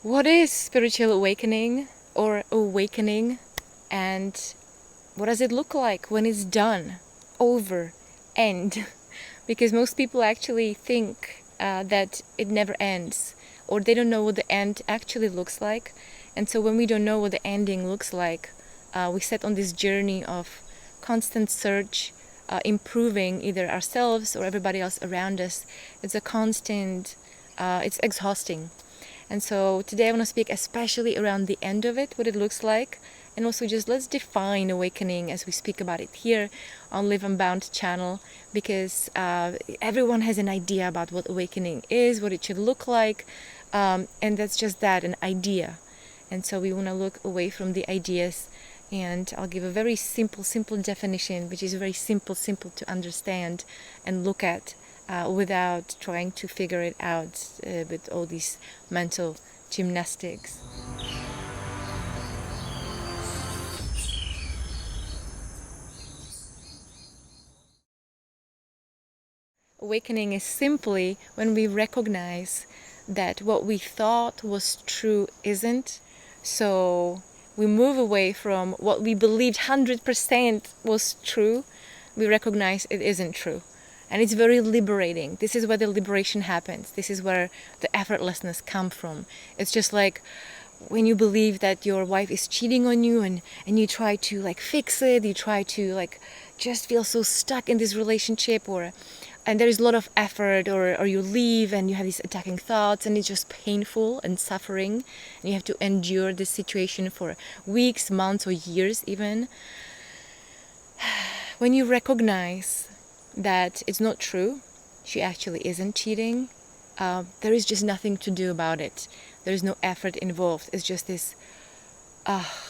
What is spiritual awakening or awakening, and what does it look like when it's done, over, end? Because most people actually think that it never ends, or they don't know what the end actually looks like. And so when we don't know what the ending looks like, we set on this journey of constant search, improving either ourselves or everybody else around us. It's a constant, it's exhausting. And so today I want to speak especially around the end of it, what it looks like, and also just let's define awakening as we speak about it here on Liv UNBOUND channel, because everyone has an idea about what awakening is, what it should look like, and that's just that, an idea. And so we want to look away from the ideas, and I'll give a very simple definition, which is very simple to understand and look at, without trying to figure it out with all these mental gymnastics. Awakening is simply when we recognize that what we thought was true isn't. So we move away from what we believed 100% was true. We recognize it isn't true. And it's very liberating. This is where the liberation happens. This is where the effortlessness comes from. It's just like when you believe that your wife is cheating on you, and you try to like fix it, you try to like just feel so stuck in this relationship, and there is a lot of effort, or you leave and you have these attacking thoughts, and it's just painful and suffering, and you have to endure this situation for weeks, months, or years even. When you recognize that it's not true, she actually isn't cheating, there is just nothing to do about it. There is no effort involved. It's just this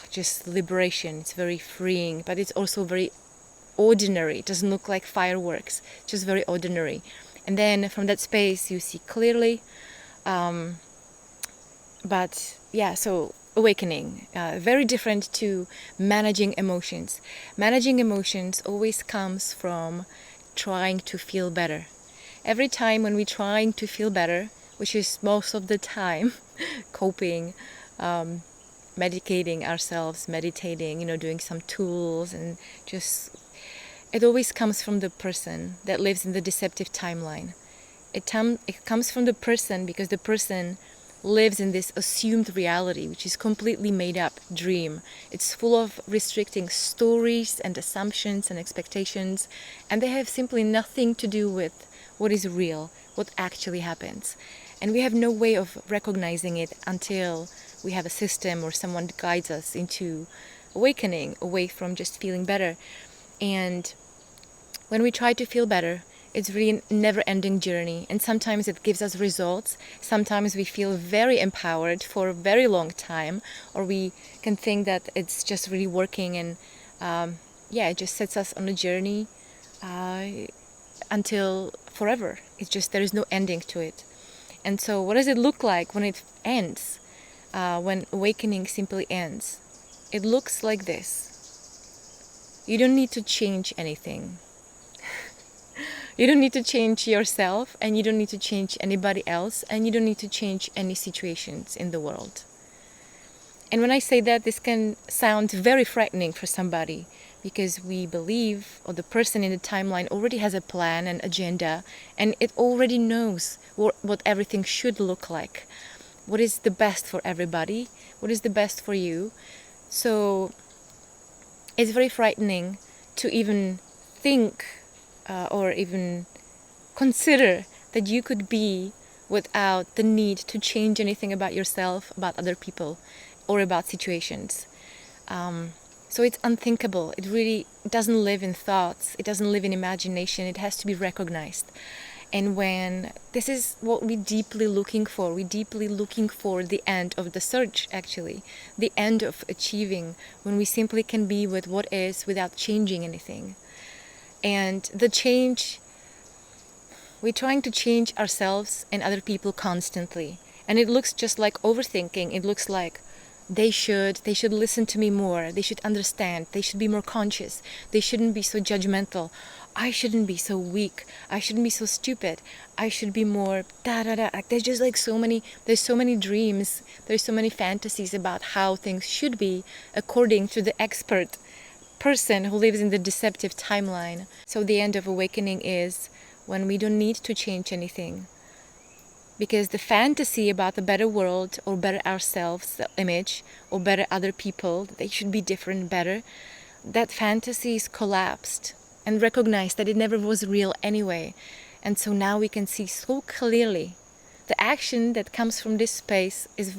just liberation. It's very freeing, but it's also very ordinary. It doesn't look like fireworks, just very ordinary. And then from that space you see clearly. But yeah, so awakening, very different to managing emotions. Managing emotions always comes from trying to feel better. Every time when we're trying to feel better, which is most of the time coping, medicating ourselves, meditating, doing some tools, and just, it always comes from the person that lives in the deceptive timeline. It comes from the person because the person lives in this assumed reality, which is completely made up dream. It's full of restricting stories and assumptions and expectations, and they have simply nothing to do with what is real, what actually happens. And we have no way of recognizing it until we have a system or someone guides us into awakening, away from just feeling better. And when we try to feel better, it's really a never-ending journey, and sometimes it gives us results. Sometimes we feel very empowered for a very long time, or we can think that it's just really working, and it just sets us on a journey until forever. It's just, there is no ending to it. And so what does it look like when it ends, when awakening simply ends? It looks like this. You don't need to change anything. You don't need to change yourself, and you don't need to change anybody else, and you don't need to change any situations in the world. And when I say that, this can sound very frightening for somebody, because we believe, or the person in the timeline already has a plan and agenda, and it already knows what everything should look like. What is the best for everybody? What is the best for you? So it's very frightening to even think or even consider that you could be without the need to change anything about yourself, about other people, or about situations. So it's unthinkable. It really doesn't live in thoughts. It doesn't live in imagination. It has to be recognized. And when this is what we're deeply looking for the end of the search, actually, the end of achieving, when we simply can be with what is without changing anything. And the change, we're trying to change ourselves and other people constantly. And it looks just like overthinking. It looks like they should listen to me more, they should understand, they should be more conscious, they shouldn't be so judgmental, I shouldn't be so weak, I shouldn't be so stupid, I should be more da da da. Like there's just like there's so many dreams, there's so many fantasies about how things should be according to the expert person who lives in the deceptive timeline. So the end of awakening is when we don't need to change anything, because the fantasy about a better world or better ourselves, the image, or better other people, that they should be different, better, that fantasy is collapsed and recognized that it never was real anyway. And so now we can see so clearly the action that comes from this space is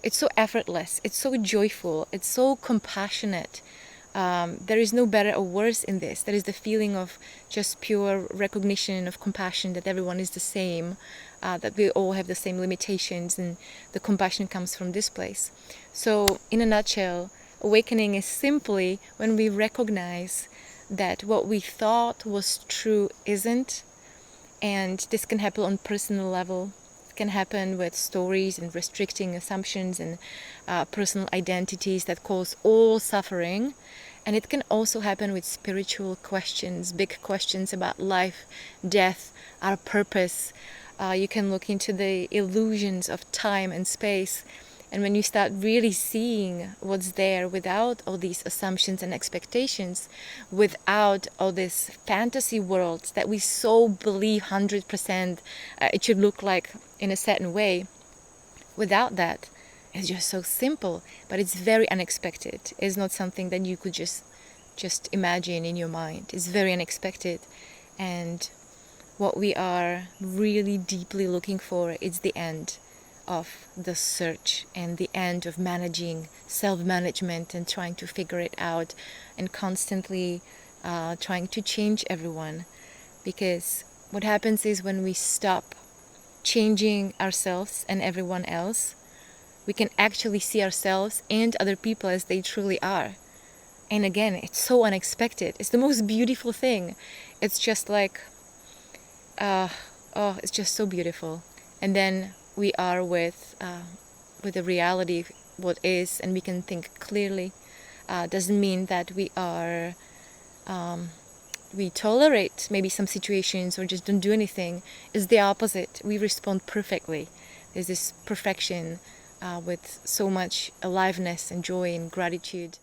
it's so effortless, it's so joyful, it's so compassionate. There is no better or worse in this. There is the feeling of just pure recognition of compassion, that everyone is the same, that we all have the same limitations, and the compassion comes from this place. So in a nutshell, awakening is simply when we recognize that what we thought was true isn't, and this can happen on personal level. It can happen with stories and restricting assumptions and personal identities that cause all suffering. And it can also happen with spiritual questions, big questions about life, death, our purpose. You can look into the illusions of time and space. And when you start really seeing what's there without all these assumptions and expectations, without all these fantasy worlds that we so believe 100% it should look like in a certain way, without that, it's just so simple, but it's very unexpected. It's not something that you could just imagine in your mind. It's very unexpected. And what we are really deeply looking for is the end of the search and the end of managing self-management and trying to figure it out and constantly trying to change everyone. Because what happens is when we stop changing ourselves and everyone else, we can actually see ourselves and other people as they truly are. And again, it's so unexpected. It's the most beautiful thing. It's just like, it's just so beautiful. And then we are with the reality of what is, and we can think clearly. Doesn't mean that we are, we tolerate maybe some situations or just don't do anything. It's the opposite. We respond perfectly. There's this perfection with so much aliveness and joy and gratitude.